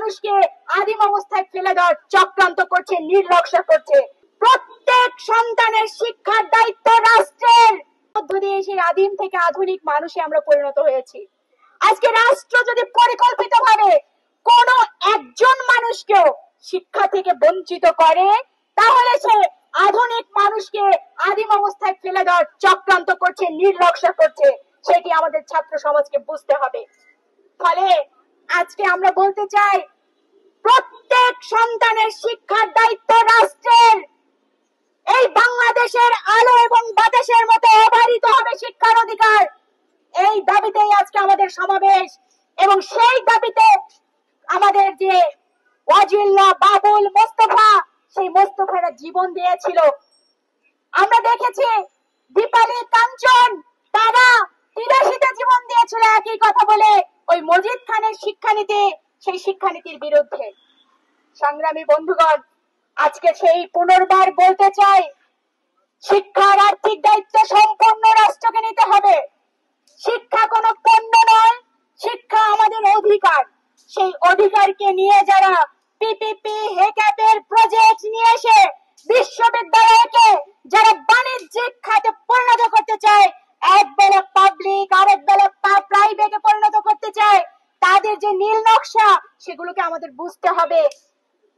মানুষকে আদিম অবস্থায় ফেলে দেওয়ার চক্রান্ত করছে, নির্লক্ষ্য করছে। প্রত্যেক সন্তানের শিক্ষার দায়িত্ব রাষ্ট্রের। মধ্য দিয়ে সেই আদিম থেকে আধুনিক মানুষে আমরা পরিণত হয়েছি। আজকে রাষ্ট্র যদি পরিকল্পিতভাবে কোন একজন মানুষকেও শিক্ষা থেকে বঞ্চিত করে, তাহলে সে আধুনিক মানুষকে আদিম অবস্থায় ফেলে দেওয়ার চক্রান্ত করছে, নির্লক্ষ্য করছে। সেটি আমাদের ছাত্র সমাজকে বুঝতে হবে। ফলে আজকে আমরা বলতে চাই, প্রত্যেক সন্তানের শিক্ষার দায়িত্ব রাষ্ট্রের। এই বাংলাদেশের আলো এবং বাতাসের মতো অবারিত হবে শিক্ষার অধিকার। এই দাবিতেই আজকে আমাদের সমাবেশ, এবং সেই দাবিতে আমাদের যে ওয়াজিউল্লাহ, বাবুল, মোস্তফা, সেই মোস্তফারা জীবন দিয়েছিল। আমরা দেখেছি দীপালি, কাঞ্চন, তারা 83তে জীবন দিয়েছিল একই কথা বলে, ওই মজিদ খানের শিক্ষানীতি, সেই শিক্ষানীতির বিরুদ্ধে। সংগ্রামী বন্ধুগণ, আজকে সেই পুনর্বার বলতে চাই, শিক্ষার আর্থিক দায়িত্ব সম্পূর্ণ রাষ্ট্রকে নিতে হবে। শিক্ষা কোনো পণ্য নয়, শিক্ষা আমাদের অধিকার। সেই অধিকারকে নিয়ে যারা পিপিপি, হেক্যাপের প্রজেক্ট নিয়ে এসে বিশ্ববিদ্যালয়কে যারা বাণিজ্যিক খাতে পরিণত করতে চায়, এক বেলা পাবলিক আরেক বেলা প্রাইভেটে পরিণত করতে চায়, তাদের যে নীল নকশা, সেগুলোকে আমাদের বুঝতে হবে।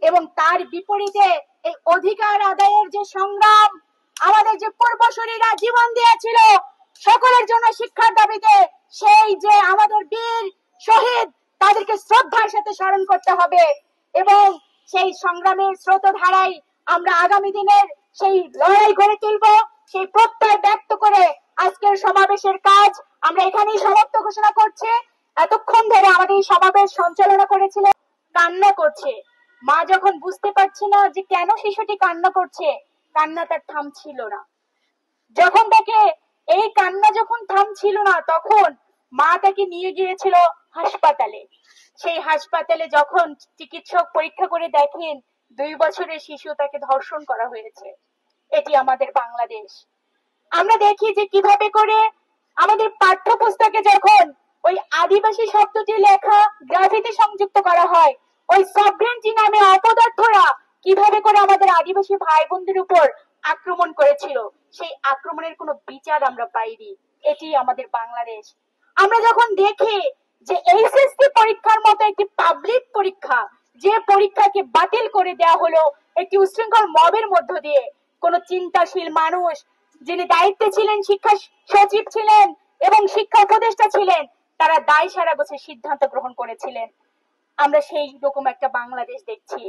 এবং তার বিপরীতে এই অধিকার আদায়ের যে সংগ্রাম, আমাদের যে পূর্বসূরীরা জীবন দিয়েছিল সকলের জন্য শিক্ষার দাবিতে, সেই যে আমাদের বীর শহীদ, তাদেরকে শ্রদ্ধার সাথে স্মরণ করতে হবে। এবং সেই সংগ্রামের স্রোতধারায় আমরা আগামী দিনের সেই লড়াই গড়ে তুলব। সেই প্রত্যয় ব্যক্ত করে আজকের সমাবেশের কাজ আমরা এখানেই সমাপ্ত ঘোষণা করছি। এতক্ষণ ধরে আমাদের এই সমাবেশ সঞ্চালনা করেছিলেন, কান্না করছে মা। যখন বুঝতে পারছে না যে কেন শিশুটি কান্না করছে, কান্না তার থামছিল না। যখন তাকে এই কান্না যখন থামছিল না, তখন মা তাকে নিয়ে গিয়েছিল হাসপাতালে। সেই হাসপাতালে যখন চিকিৎসক পরীক্ষা করে দেখেন 2 বছরের শিশু, তাকে ধর্ষণ করা হয়েছে। এটি আমাদের বাংলাদেশ। আমরা দেখি যে কিভাবে করে আমাদের পাঠ্যপুস্তকে যখন ওই আদিবাসী শব্দটি লেখা গ্রাফিতে সংযুক্ত করা হয়, ওই সভরেন্টি নামে অপদার্থরা কিভাবে করে আমাদের আদিবাসী ভাই বোনদের উপর আক্রমণ করেছিল, সেই আক্রমণের কোনো বিচার আমরা পাইনি। এটি আমাদের বাংলাদেশ। আমরা যখন দেখি যে এইচএসসি পরীক্ষার মতো একটি পাবলিক পরীক্ষা, যে পরীক্ষাকে বাতিল করে দেওয়া হলো একটি উশৃঙ্খল মবের মধ্য দিয়ে, কোন চিন্তাশীল মানুষ যিনি দায়িত্বে ছিলেন, শিক্ষা সচিব ছিলেন এবং শিক্ষা উপদেষ্টা ছিলেন, তারা দায় সারা গোছের সিদ্ধান্ত গ্রহণ করেছিলেন। আমরা সেই রকম একটা বাংলাদেশ দেখছি।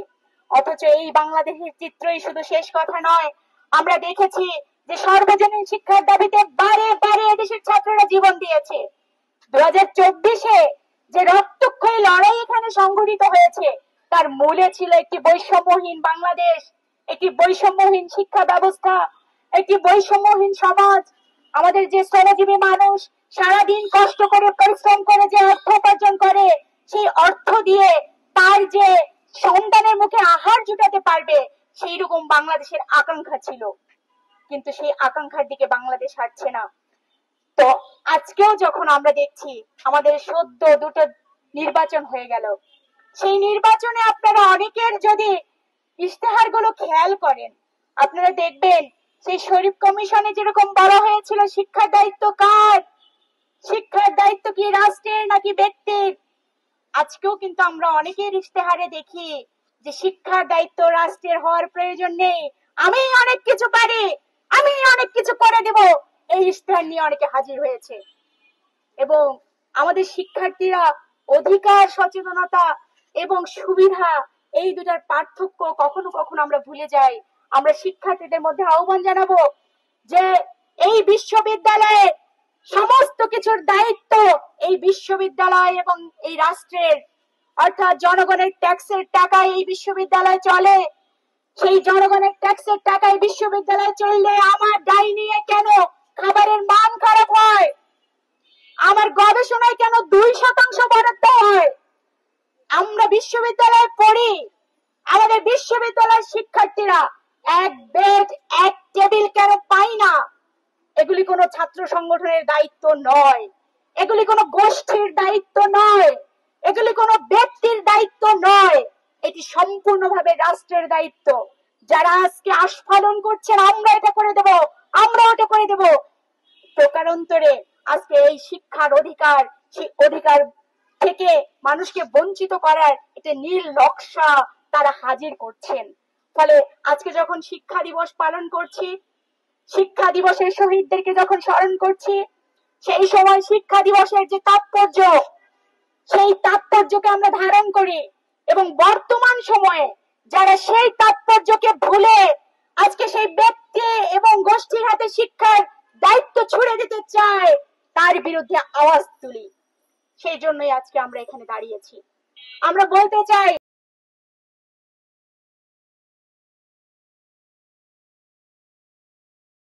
অথচ এই বাংলাদেশের চিত্রই শুধু শেষ কথা নয়, আমরা দেখেছি যে সর্বজনীন শিক্ষার দাবিতে বারে বারে এদেশের ছাত্ররা জীবন দিয়েছে। 2024-এ যে রক্তক্ষয়ী লড়াই এখানে সংঘটিত হয়েছে, তার মূলে ছিল একটি বৈষম্যহীন বাংলাদেশ, একটি বৈষম্যহীন শিক্ষা ব্যবস্থা, একটি বৈষম্যহীন সমাজ। আমাদের যে শ্রমজীবী মানুষ সারাদিন কষ্ট করে পরিশ্রম করে যে অর্থ উপার্জন করে, সেই অর্থ দিয়ে তার যে সন্তানের মুখে আহার জুটাতে পারবে, সেই রকম বাংলাদেশের আকাঙ্ক্ষা ছিল। কিন্তু সেই আকাঙ্ক্ষার দিকে বাংলাদেশ হাঁটছে না। তো আজকেও যখন আমরা দেখছি আমাদের সদ্য 2টো নির্বাচন হয়ে গেল, সেই নির্বাচনে আপনারা অনেকের যদি ইশতেহার গুলো খেয়াল করেন, আপনারা দেখবেন সেই শরীফ কমিশনে যেরকম বলা হয়েছিল শিক্ষার দায়িত্ব কার, শিক্ষার দায়িত্ব কি রাষ্ট্রের নাকি ব্যক্তির, আজকেও কিন্তু আমরা অনেকের ইশতেহারে দেখি যে শিক্ষার দায়িত্ব রাষ্ট্রের হওয়ার প্রয়োজন নেই, আমি অনেক কিছু পারি, আমি অনেক কিছু করে দেব, এই ইশতেহার নিয়ে অনেকে হাজির হয়েছে। এবং আমাদের শিক্ষার্থীরা অধিকার, সচেতনতা এবং সুবিধা, এই দুটার পার্থক্য কখনো কখনো আমরা ভুলে যাই। আমরা শিক্ষার্থীদের মধ্যে আহ্বান জানাবো যে এই বিশ্ববিদ্যালয়ে সমস্ত কিছুর দায়িত্ব এই বিশ্ববিদ্যালয় এবং এই রাষ্ট্রের, অর্থাৎ জনগণের ট্যাক্সের টাকায় এই বিশ্ববিদ্যালয় চলে। সেই জনগণের ট্যাক্সের টাকায় বিশ্ববিদ্যালয় চললে আমার দায় নিয়ে কেন খাবারের মান খারাপ হয়, আমার গবেষণায় কেন 2% বরাদ্দ হয়, আমরা বিশ্ববিদ্যালয়ে পড়ি, আমাদের বিশ্ববিদ্যালয়ের শিক্ষার্থীরা এক বেড এক টেবিল কেন পাই না? এগুলি কোনো ছাত্র সংগঠনের দায়িত্ব নয়, এগুলি কোনো গোষ্ঠীর দায়িত্ব নয়, এগুলি কোনো ব্যক্তির দায়িত্ব নয়, এটি সম্পূর্ণভাবে রাষ্ট্রের দায়িত্ব। যারা আজকে আস্ফালন করছেন আমরা এটা করে দেব, আমরা ওটা করে দেব, প্রকারান্তরে আজকে এই শিক্ষার অধিকার, সেই অধিকার থেকে মানুষকে বঞ্চিত করার একটা নীল নকশা তারা হাজির করছেন। ফলে আজকে যখন শিক্ষা দিবস পালন করছি, শিক্ষা দিবসের শহীদদেরকে যখন স্মরণ করছি, সেই সময় শিক্ষা দিবসের যে তাৎপর্য, সেই তাৎপর্যকে আমরা ধারণ করি এবং বর্তমান সময়ে যারা সেই তাৎপর্যকে ভুলে আজকে সেই ব্যক্তি এবং গোষ্ঠীর হাতে শিক্ষার দায়িত্ব ছুড়ে দিতে চায় তার বিরুদ্ধে আওয়াজ তুলি। সেই জন্যই আজকে আমরা এখানে দাঁড়িয়েছি। আমরা বলতে চাই